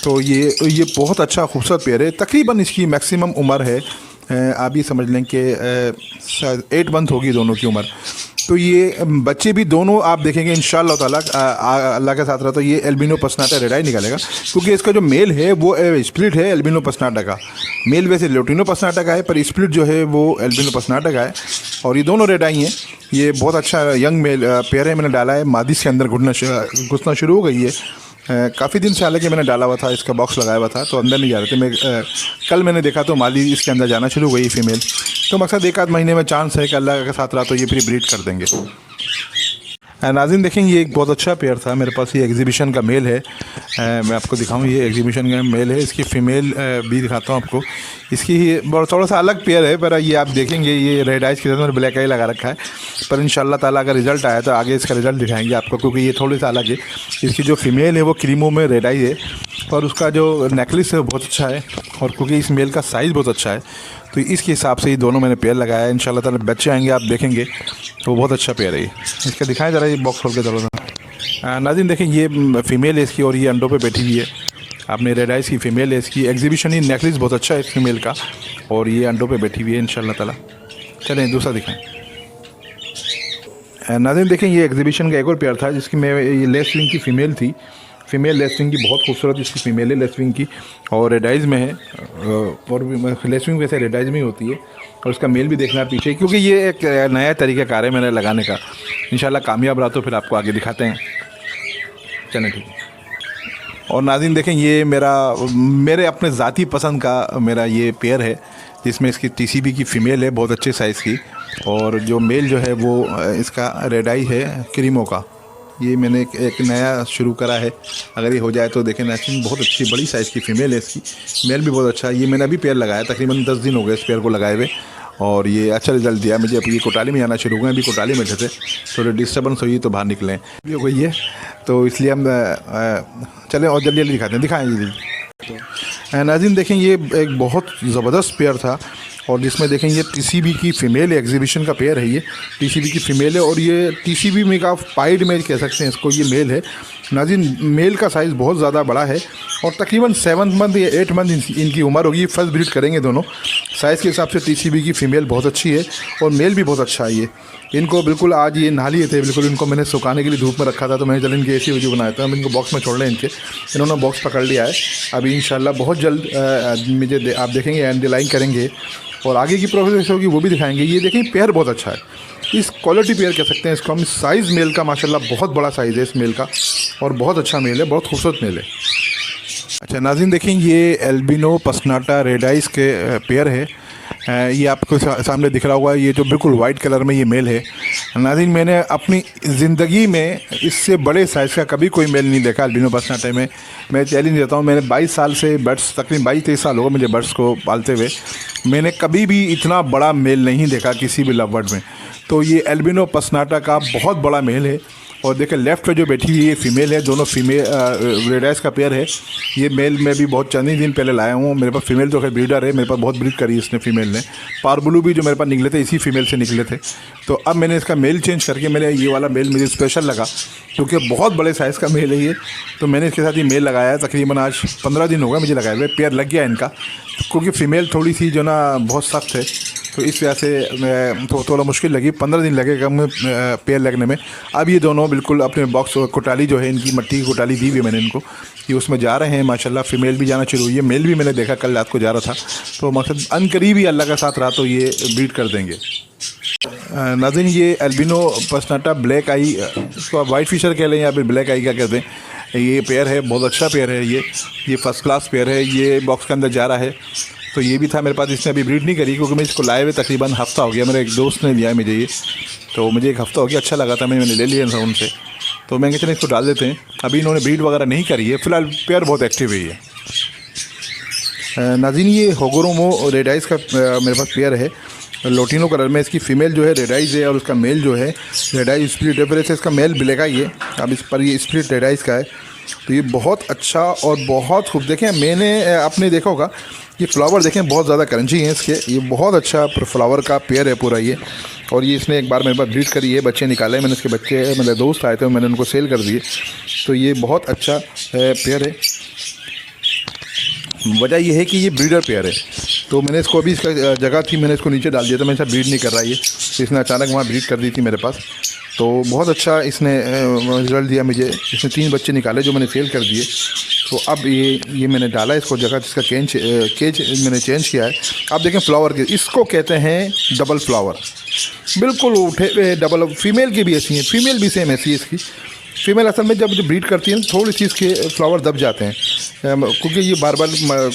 तो ये बहुत अच्छा खूबसूरत पेयर है। तकरीबन इसकी मैक्सिमम उम्र है, आप ये समझ लें कि 8 मंथ होगी दोनों की उम्र। तो ये बच्चे भी दोनों आप देखेंगे इंशाअल्लाह ताला अल्लाह के साथ रहा तो ये एल्बिनो पसनाटा रेडाई निकलेगा, क्योंकि इसका जो मेल है वो स्प्लिट है एल्बिनो पसनाटा का। मेल वैसे लोटिनो पसनाटा का है, पर स्प्लिट जो है वो एल्बिनो पसनाटा का है और ये दोनों रेडाई हैं। ये बहुत अच्छा यंग मेल पेयर है, मैंने डाला है, मादी के अंदर घुसना शुरू हो गई है। काफ़ी दिन से हालांकि मैंने डाला हुआ था, इसका बॉक्स लगाया हुआ था तो अंदर नहीं जा रहे थे। कल मैंने देखा तो मादी इसके अंदर जाना शुरू हो गई फीमेल। तो मकसद 1 आध महीने में चांस है कि अल्लाह के साथ रहा तो ये फिर ब्रीड कर देंगे। नाज़रीन देखेंगे, ये एक बहुत अच्छा पेयर था मेरे पास। ये एग्जीबिशन का मेल है, मैं आपको दिखाऊं, ये एग्जीबिशन का मेल है। इसकी फ़ीमेल भी दिखाता हूँ आपको। इसकी थोड़ा सा अलग पेयर है, पर ये आप देखेंगे ये रेड आइज के साथ मैंने ब्लैक आई लगा रखा है। पर इंशाल्लाह ताला अगर रिज़ल्ट आया तो आगे इसका रिज़ल्ट दिखाएंगे आपको, क्योंकि ये थोड़ी सा अलग है। इसकी जो फ़ीमेल है वो क्रीमों में रेड आई है और उसका जो नेकलेस है वो बहुत अच्छा है, और क्योंकि इस मेल का साइज़ बहुत अच्छा है तो इसके हिसाब से ये दोनों मैंने पेयर लगाया है। इंशाल्लाह ताला बच्चे आएंगे आप देखेंगे तो बहुत अच्छा पेयर है ये। इसका दिखाएं ज़रा, ये बॉक्स खोल के जरूर। नाज़रीन देखें, ये फ़ीमेल है इसकी और ये अंडों पे बैठी हुई है। आपने रेड आइज़ की फ़ीमेल है, इसकी एग्जीबिशन ही नेकलेस बहुत अच्छा है इस फीमेल का, और ये अंडों पे बैठी हुई है इंशाल्लाह ताला। चलें दूसरा दिखाएं। नाज़रीन देखें, ये एग्जीबिशन का एक और पेयर था जिसकी मैं ये लेस विंग की फ़ीमेल थी। फ़ीमेल लेसविंग की बहुत खूबसूरत इसकी फ़ीमेल है लेसविंग की, और रेडाइज में है, और लेसविंग वैसे रेडाइज में ही होती है। और उसका मेल भी देखना पीछे, क्योंकि ये एक नया तरीक़ाकार है मैंने लगाने का। इंशाल्लाह कामयाब रहा तो फिर आपको आगे दिखाते हैं। चलें ठीक है। और नाज़रीन देखें, ये मेरे अपने ज़ाती पसंद का मेरा ये पेयर है, जिसमें इसकी टीसीबी की फ़ीमेल है बहुत अच्छे साइज़ की, और जो मेल जो है वो इसका रेडाई है क्रीमों का। ये मैंने एक नया शुरू करा है, अगर ये हो जाए तो देखें। नेचुरल बहुत अच्छी बड़ी साइज़ की फ़ीमेल है इसकी, मेल भी बहुत अच्छा है। ये मैंने अभी पेयर लगाया, तकरीबन 10 दिन हो गए इस पेयर को लगाए हुए, और ये अच्छा रिज़ल्ट दिया मुझे। अभी ये कोटाली में आना शुरू हुए, अभी कोटाली में थे, थोड़े डिस्टर्बेंस हुई तो बाहर निकले भी हो गई है, तो इसलिए हम चलें और जल्दी जल्दी दिखाते हैं। दिखाएँ जल्दी। नाज़रीन देखें, ये एक बहुत ज़बरदस्त पेयर था, और जिसमें देखें ये टीसीबी की फ़ीमेल एग्जीबिशन का पेयर है। ये टीसीबी की फ़ीमेल है, और ये टीसीबी में का पाइड में कह सकते हैं इसको, ये मेल है। नाज़रीन मेल का साइज़ बहुत ज़्यादा बड़ा है, और तकरीबन 7 मंथ या 8 मंथ इनकी उम्र होगी। फर्स्ट ब्रीड करेंगे दोनों, साइज़ के हिसाब से टीसीबी की फ़ीमेल बहुत अच्छी है और मेल भी बहुत अच्छा है। ये इनको बिल्कुल आज ये नहा लिए थे, बिल्कुल इनको मैंने सुखाने के लिए धूप में रखा था, तो मैंने चल इनकी ऐसी वीडियो बनाया था। हम इनको बॉक्स में छोड़ लें इनके, इन्होंने बॉक्स पकड़ लिया है। अभी इंशाल्लाह बहुत जल्द मुझे आप देखेंगे एंड लाइन करेंगे और आगे की प्रोसेस होगी वो भी दिखाएंगे। ये देखें पेयर बहुत अच्छा है, इस क्वालिटी पेयर कह सकते हैं इसको हम। साइज़ मेल का माशाल्लाह बहुत बड़ा साइज़ है इस मेल का और बहुत अच्छा मेल है, बहुत खूबसूरत मेल है। अच्छा नाज़रीन देखें, ये एल्बिनो पसनाटा रेड आइस के पेयर है। ये आपको सामने दिख रहा होगा, ये जो बिल्कुल वाइट कलर में ये मेल है। नाज़रीन मैंने अपनी ज़िंदगी में इससे बड़े साइज़ का कभी कोई मेल नहीं देखा एल्बिनो पसनाटे में। मैं चैलेंज देता हूँ, मैंने 22 साल से बर्ड्स, तकरीबन 22-23 साल होगा मुझे बर्ड्स को पालते हुए, मैंने कभी भी इतना बड़ा मेल नहीं देखा किसी भी लव बर्ड में। तो ये एल्बिनो पसनाटा का बहुत बड़ा मेल है। और देखें लेफ़्ट पे जो बैठी हुई ये फ़ीमेल है, दोनों फीमेल रेड आइस का पेयर है। ये मेल मैं भी बहुत चंद ही दिन पहले लाया हूँ। मेरे पास फीमेल तो खैर ब्रीडर है, मेरे पास बहुत ब्रीड करी इसने फीमेल ने। पारबुलू भी जो मेरे पास निकले थे इसी फीमेल से निकले थे। तो अब मैंने इसका मेल चेंज करके मैंने ये वाला मेल मुझे स्पेशल लगा क्योंकि बहुत बड़े साइज़ का मेल है ये। तो मैंने इसके साथ ये मेल लगाया है, तकरीबन आज 15 दिन हो गया मुझे लगाए हुए। पेयर लग गया इनका, क्योंकि फ़ीमेल थोड़ी सी जो ना बहुत सख्त है, तो इस वजह से थोड़ा मुश्किल लगी, 15 दिन लगेगा पेयर लगने में। अब ये दोनों बिल्कुल अपने बॉक्स कोटाली जो है इनकी मट्टी की कोटाली दी हुई है मैंने इनको, ये उसमें जा रहे हैं माशाल्लाह। फ़ीमेल भी जाना शुरू हुई है, मेल भी मैंने देखा कल रात को जा रहा था। तो मकसद अनकरीब ही अल्लाह का साथ रहा तो ये ब्रीड कर देंगे। नाज़रीन ये एल्बिनो पसनाटा ब्लैक आई, इसको आप वाइट फिशर कह लें या फिर ब्लैक आई क्या कहते हैं, ये पेयर है, बहुत अच्छा पेयर है ये फर्स्ट क्लास पेयर है। ये बॉक्स के अंदर जा रहा है। तो ये भी था मेरे पास, इसने अभी ब्रीड नहीं करी क्योंकि मैं इसको लाए हुए तकरीबन हफ़्ता हो गया। मेरे एक दोस्त ने दिया है मुझे ये, तो मुझे एक हफ़्ता हो गया, अच्छा लगा था, मैंने ले लिया था उनसे। तो मैं चले इसको डाल देते हैं। अभी इन्होंने ब्रीड वगैरह नहीं करी है, फ़िलहाल पेयर बहुत एक्टिव है ये। नाज़रीन ये होगोरोमो रेड आइस का मेरे पास पेयर है, लोटिनो कलर में। इसकी फ़ीमेल जो है रेड आइस है और उसका मेल जो है रेड आइस स्प्लिट है। पहले से इसका मेल ब्लैक आई है, अब इस पर ये स्प्लिट रेड आइस का है। तो ये बहुत अच्छा और बहुत खूब, देखें मैंने आपने देखा होगा ये फ्लावर देखें बहुत ज़्यादा क्रंची हैं इसके। ये बहुत अच्छा फ्लावर का पेयर है पूरा ये। और ये इसने एक बार मेरे पास ब्रीड करी है, बच्चे निकाले मैंने इसके बच्चे, मेरे दोस्त आए थे मैंने उनको सेल कर दिए। तो ये बहुत अच्छा पेयर है। वजह यह है कि ये ब्रीडर पेयर है, तो मैंने इसको अभी इसका जगह थी मैंने इसको नीचे डाल दिया था, मैं ऐसा ब्रीड नहीं कर रहा ये, तो इसने अचानक वहाँ ब्रीड कर दी थी मेरे पास। तो बहुत अच्छा इसने रिज़ल्ट दिया मुझे। इसने 3 बच्चे निकाले जो मैंने सेल कर दिए। तो अब ये मैंने डाला इसको जगह, जिसका केज मैंने चेंज किया है। आप देखें फ्लावर के, इसको कहते हैं डबल फ्लावर, बिल्कुल उठे हुए डबल। फीमेल की भी ऐसी है, फीमेल भी सेम ऐसी है इसकी। फीमेल असल में जब ब्रीड करती है थोड़ी सी इसके फ्लावर दब जाते हैं, क्योंकि ये बार बार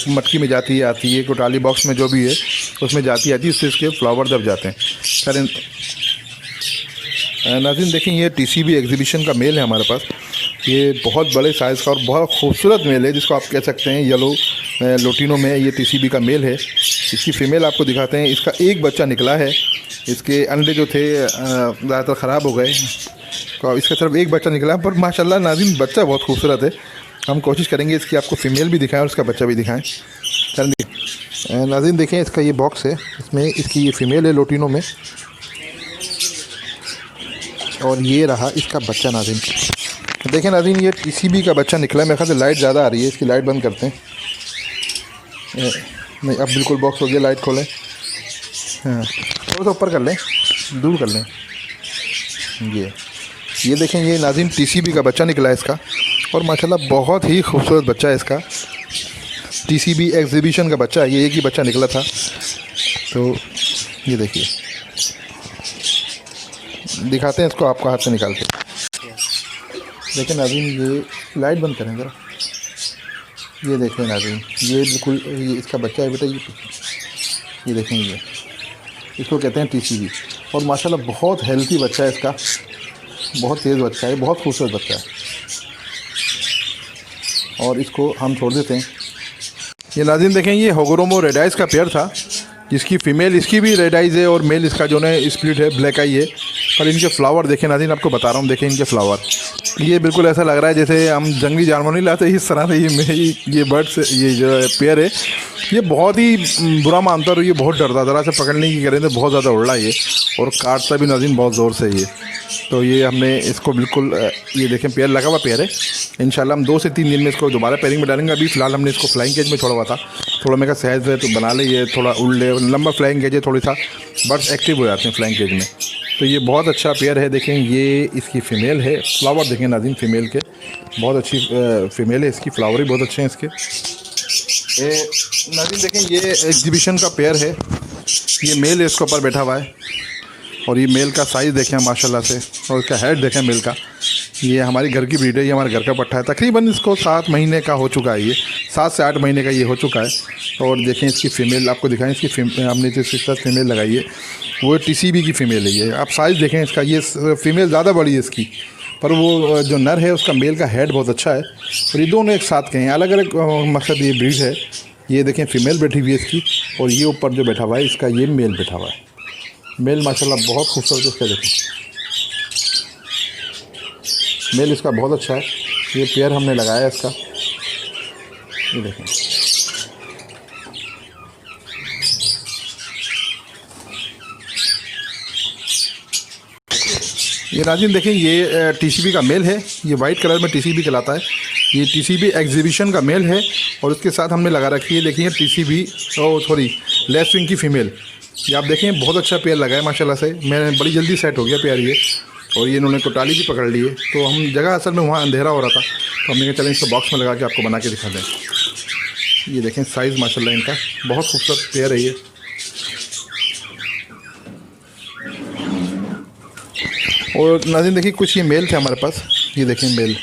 मटकी में जाती है आती है, कोटाली बॉक्स में जो भी है उसमें जाती आती है, उससे इसके फ्लावर दब जाते हैं। सर नाज़रीन देखें ये टीसीबी एग्जीबिशन का मेल है हमारे पास। ये बहुत बड़े साइज़ का और बहुत खूबसूरत मेल है, जिसको आप कह सकते हैं येलो लोटिनो में ये टीसीबी का मेल है। इसकी फ़ीमेल आपको दिखाते हैं। इसका एक बच्चा निकला है, इसके अंडे जो थे ज़्यादातर ख़राब हो गए, तो इसका सिर्फ एक बच्चा निकला, पर माशाल्लाह नाज़रीन बच्चा बहुत खूबसूरत है। हम कोशिश करेंगे इसकी आपको फ़ीमेल भी दिखाएं और उसका बच्चा भी दिखाएं। नाज़रीन देखें इसका ये बॉक्स है, इसमें इसकी ये फ़ीमेल है लोटिनो में, और ये रहा इसका बच्चा। नाज़रीन देखें नाज़रीन ये टीसीबी का बच्चा निकला है। मेरे ख्याल से लाइट ज़्यादा आ रही है, इसकी लाइट बंद करते हैं। नहीं अब बिल्कुल बॉक्स हो गया, लाइट खोलें, हाँ थोड़ा सा ऊपर कर लें, दूर कर लें। ये देखें ये नाज़रीन टीसीबी का बच्चा निकला है इसका, और माशाल्लाह बहुत ही खूबसूरत बच्चा है इसका। टीसीबी एग्जीबिशन का बच्चा है ये, एक ही बच्चा निकला था। तो ये देखिए, दिखाते हैं इसको आपको हाथ से निकाल के। देखें नाज़रीन ये लाइट बंद करें ज़रा, ये देखें नाज़रीन ये बिल्कुल ये इसका बच्चा है बेटा। ये देखें ये इसको कहते हैं टीसीबी, और माशाल्लाह बहुत हेल्थी बच्चा है इसका, बहुत तेज़ बच्चा है, बहुत खूबसूरत बच्चा है। और इसको हम छोड़ देते हैं। ये नाज़रीन देखें ये होगोरोमो रेड आइस का पेयर था, जिसकी फ़ीमेल इसकी भी रेड आइज़ है और मेल इसका जो है स्प्लिट है, ब्लैक आई है। और इनके फ्लावर देखें नाज़रीन, आपको बता रहा हूँ, देखें इनके फ्लावर ये बिल्कुल ऐसा लग रहा है जैसे हम जंगली जानवर नहीं लाते, इस तरह से ये बर्ड्स, ये जो पेयर है ये बहुत ही बुरा मानता और ये बहुत डरता, ज़रा से पकड़ने की करें तो बहुत ज़्यादा उड़ रहा है ये, और काटता भी नाज़रीन बहुत ज़ोर से ये। तो ये हमने इसको बिल्कुल ये देखें पेयर लगा हुआ पेयर है। इंशाल्लाह हम 2 से 3 दिन में इसको दोबारा पेयरिंग में डालेंगे। अभी फ़िलहाल हमने इसको फ्लाइंग केज में छोड़ा हुआ था, थोड़ा मैं कहा सहज है तो बना ले, ये थोड़ा उड़ ले, लंबा फ्लाइंग केज है, थोड़ी सा बर्ड्स एक्टिव हो जाते हैं फ्लाइंग केज में। तो ये बहुत अच्छा पेयर है। देखें ये इसकी फ़ीमेल है, फ्लावर देखें नाज़रीन फ़ीमेल के, बहुत अच्छी फ़ीमेल है इसकी, फ्लावर ही बहुत अच्छे हैं इसके। नाज़रीन देखें ये एग्जीबिशन का पेयर है, ये मेल है, इसके ऊपर बैठा हुआ है, और ये मेल का साइज़ देखें माशाल्लाह से, और इसका हेड देखें मेल का। ये हमारी घर की ब्रीड है, ये हमारे घर का पट्टा है, तकरीबन इसको 7 महीने का हो चुका है, ये 7 से 8 महीने का ये हो चुका है। और देखें इसकी फ़ीमेल आपको दिखाएं, इसकी हमने जो इसके साथ फ़ीमेल लगाई है वो TCB की फ़ीमेल है ये। आप साइज़ देखें इसका, ये फ़ीमेल ज़्यादा बड़ी है इसकी, पर वो जो नर है उसका मेल का हेड बहुत अच्छा है, और ये दोनों एक साथ के हैं, अलग अलग मकसद ये ब्रीड है। ये देखें फ़ीमेल बैठी हुई है इसकी, और ये ऊपर जो बैठा हुआ है इसका ये मेल बैठा हुआ है। मेल माशाल्लाह बहुत खूबसूरत है इसका, देखें मेल इसका बहुत अच्छा है। ये पेयर हमने लगाया है इसका, ये देखें। ये नाज़रीन देखें ये TCB का मेल है, ये वाइट कलर में TCB कहलाता है। ये TCB एग्जीबिशन का मेल है, और उसके साथ हमने लगा रखी है देखिए TCB लेस विंग की फ़ीमेल। ये आप देखें बहुत अच्छा पेयर लगा है माशाल्लाह से, मैं बड़ी जल्दी सेट हो गया पेयर ये। और ये इन्होंने कोटाली भी पकड़ ली है, तो हम जगह असल में वहाँ अंधेरा हो रहा था, तो हमने कहा चलें इसको बॉक्स में लगा के आपको बना के दिखा दें। ये देखें साइज़ माशाल्लाह इनका बहुत खूबसूरत पेयर है ये। और नाज़रीन देखिए कुछ ये मेल थे हमारे पास, ये देखें मेल,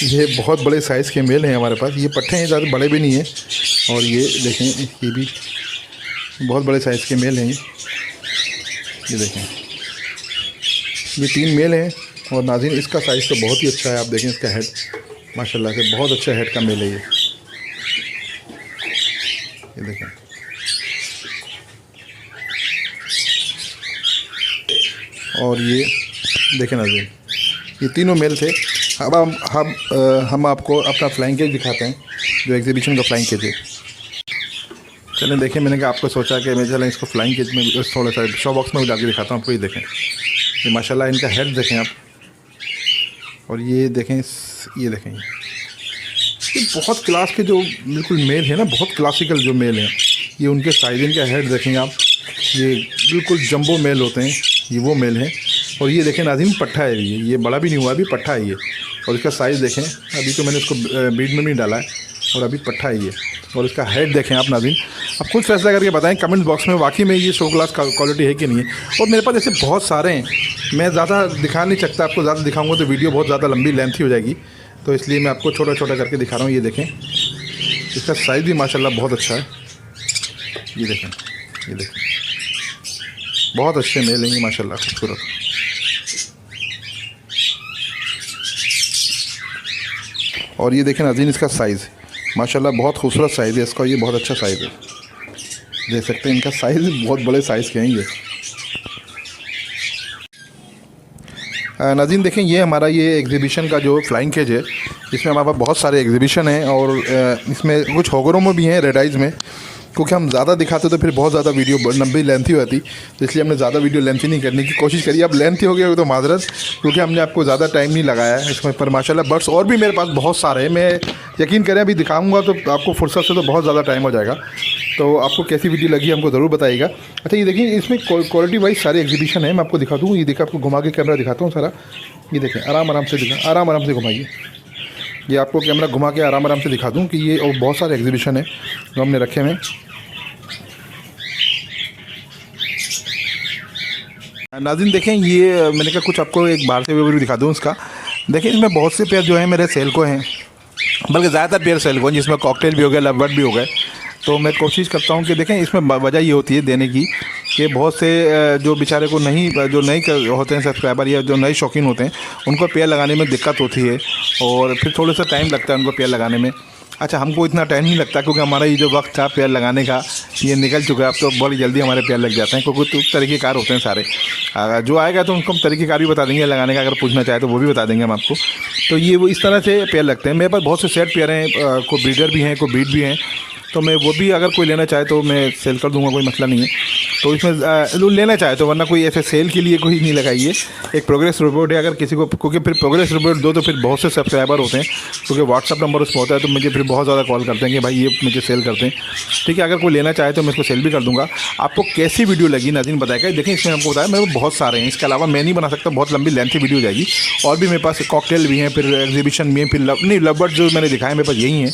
ये बहुत बड़े साइज़ के मेल हैं हमारे पास। ये पट्टे हैं, ज़्यादा बड़े भी नहीं हैं, और ये देखें ये भी बहुत बड़े साइज़ के मेल हैं ये देखें, ये 3 मेल हैं। और नाज़रीन इसका साइज़ तो बहुत ही अच्छा है, आप देखें इसका हेड माशाल्लाह से बहुत अच्छा हेड का मेल है ये देखें। और ये देखें नाज़रीन ये तीनों मेल थे। अब हम आपको अपना फ्लाइंग केज दिखाते हैं, जो एग्जीबिशन का फ्लाइंग केज है। चलें देखें, मैंने कहा आपको सोचा कि मैं चलें इसको फ्लाइंग केज में थोड़ा सा शो बॉक्स में भी डाल के दिखाता हूँ आपको। ये देखें ये माशाल्लाह इनका हेड देखें आप, और ये देखें ये बहुत क्लास के जो बिल्कुल मेल है ना, बहुत क्लासिकल जो मेल हैं ये, उनके साइज़ का हेड देखें आप, ये बिल्कुल जंबो मेल होते हैं, ये वो मेल हैं। और ये देखें नाज़रीन पट्ठा है ये बड़ा भी नहीं हुआ, अभी पट्ठा है ये। और इसका साइज़ देखें, अभी तो मैंने इसको ब्रीड में नहीं डाला है, और अभी पट्ठा है ये। और इसका हेड देखें आप नाज़रीन, आप खुद फैसला करके बताएं कमेंट बॉक्स में वाकई में ये शो क्लास क्वालिटी है कि नहीं है। और मेरे पास ऐसे बहुत सारे हैं, मैं ज़्यादा दिखा नहीं सकता आपको, ज़्यादा दिखाऊंगा तो वीडियो बहुत ज़्यादा लंबी लेंथी हो जाएगी, तो इसलिए मैं आपको छोटा छोटा करके दिखा रहा हूँ। ये देखें इसका साइज़ भी माशाल्लाह बहुत अच्छा है, ये देखें बहुत अच्छे मेल हैं ये माशाल्लाह खूबसूरत। और ये देखें नाज़रीन इसका साइज़ माशाल्लाह बहुत खूबसूरत साइज़ है इसका, ये बहुत अच्छा साइज़ है, देख सकते हैं इनका साइज़ बहुत बड़े साइज़ के हैं ये। नाज़रीन देखें ये हमारा ये एग्जीबिशन का जो फ्लाइंग केज है, इसमें हमारे पास बहुत सारे एग्जीबिशन हैं, और इसमें कुछ होगरों में भी हैं, रेड आइज़ में, क्योंकि हम ज़्यादा दिखाते तो फिर बहुत ज़्यादा वीडियो लंबी लेंथी होती, तो इसलिए हमने ज़्यादा वीडियो लेंथी नहीं करने की कोशिश करी। अब लेंथी हो गया तो माजरत, क्योंकि हमने आपको ज़्यादा टाइम नहीं लगाया है इसमें। पर माशाल्लाह बर्ड्स और भी मेरे पास बहुत सारे हैं, मैं यकीन करें अभी दिखाऊंगा तो आपको फुर्सत से तो बहुत ज़्यादा टाइम हो जाएगा। तो आपको कैसी वीडियो लगी हमको ज़रूर बताइएगा। अच्छा ये देखिए इसमें क्वालिटी वाइज सारे एग्जीबिशन है, मैं आपको दिखा दूँ। ये देखिए आपको घुमा के कैमरा दिखाता हूँ सारा, ये देखें आराम से घुमाइए, ये आपको कैमरा घुमा के आराम से दिखा दूँ कि ये और बहुत सारे एग्जीबिशन है जो हमने रखे हुए हैं। नाज़रीन देखें ये मैंने कहा कुछ आपको एक बाहर से व्यू दिखा दूँ इसका। देखें इसमें बहुत से पेयर जो हैं मेरे सेल को हैं, बल्कि ज़्यादातर पेयर सेल को हैं, जिसमें कॉकटेल भी हो गए, लव बर्ड भी हो गए। तो मैं कोशिश करता हूँ कि देखें इसमें वजह ये होती है देने की कि बहुत से जो बेचारे को नहीं होते हैं सब्सक्राइबर या जो नए शौकीन होते हैं, उनको पेयर लगाने में दिक्कत होती है, और फिर थोड़ा सा टाइम लगता है उनको पेयर लगाने में। अच्छा, हमको इतना टाइम नहीं लगता क्योंकि हमारा ये जो वक्त था पेड़ लगाने का ये निकल चुका है। अब तो बड़ी जल्दी हमारे पेड़ लग जाते हैं क्योंकि तो तरीक़ेकार होते हैं सारे। जो आएगा तो उनको हम तरीक़ेकार भी बता देंगे लगाने का, अगर पूछना चाहे तो वो भी बता देंगे हम आपको। तो ये वो इस तरह से पेड़ लगते हैं। मेरे पास बहुत से सेट पेड़ हैं, कोई ब्रीडर भी हैं, कोई ब्रीड भी हैं, तो मैं वो भी अगर कोई लेना चाहे तो मैं सेल कर दूंगा, कोई मसला नहीं है। तो इसमें लेना चाहे तो, वरना कोई ऐसे सेल के लिए कोई नहीं लगाइए। एक प्रोग्रेस रिपोर्ट है, अगर किसी को, क्योंकि फिर प्रोग्रेस रिपोर्ट दो तो फिर बहुत से सब्सक्राइबर होते हैं, क्योंकि व्हाट्सअप नंबर उसमें होता है, तो मुझे फिर बहुत ज़्यादा कॉल करते हैं कि भाई ये मुझे सेल करते हैं। ठीक है, अगर कोई लेना चाहे तो मैं इसको सेल भी कर दूँगा। आपको कैसी वीडियो लगी नाज़रीन बताएगा। देखिए इसमें हमको बताया मेरे को बहुत सारे हैं, इसके अलावा मैं नहीं बना सकता, बहुत लंबी लेंथी वीडियो हो जाएगी। और भी मेरे पास कॉकटेल भी हैं, फिर एग्जीबिशन भी हैं, फिर लवबर्ड जो मैंने दिखाया मेरे पास यही है।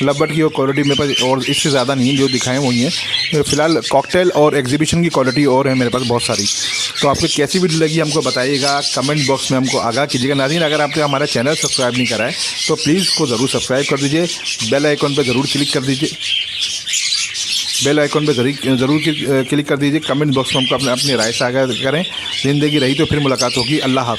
लवबर्ड की वो क्वालिटी मेरे पास और इससे ज़्यादा नहीं है, जो दिखाएँ वही है। फिलहाल कॉकटेल और एग्जीबिशन की क्वालिटी और है मेरे पास बहुत सारी। तो आपको कैसी वीडियो लगी हमको बताइएगा, कमेंट बॉक्स में हमको आगाह कीजिएगा। नाज़रीन, अगर आपने हमारा चैनल सब्सक्राइब नहीं करा है तो प्लीज़ इसको ज़रूर सब्सक्राइब कर दीजिए, बेल आइकॉन पर ज़रूर क्लिक कर दीजिए, बेल आइकॉन पर ज़रूर क्लिक कर दीजिए। कमेंट बॉक्स में हमको अपनी राय से आगाह करें। ज़िंदगी रही तो फिर मुलाकात होगी। अल्लाह हाफ़िज़।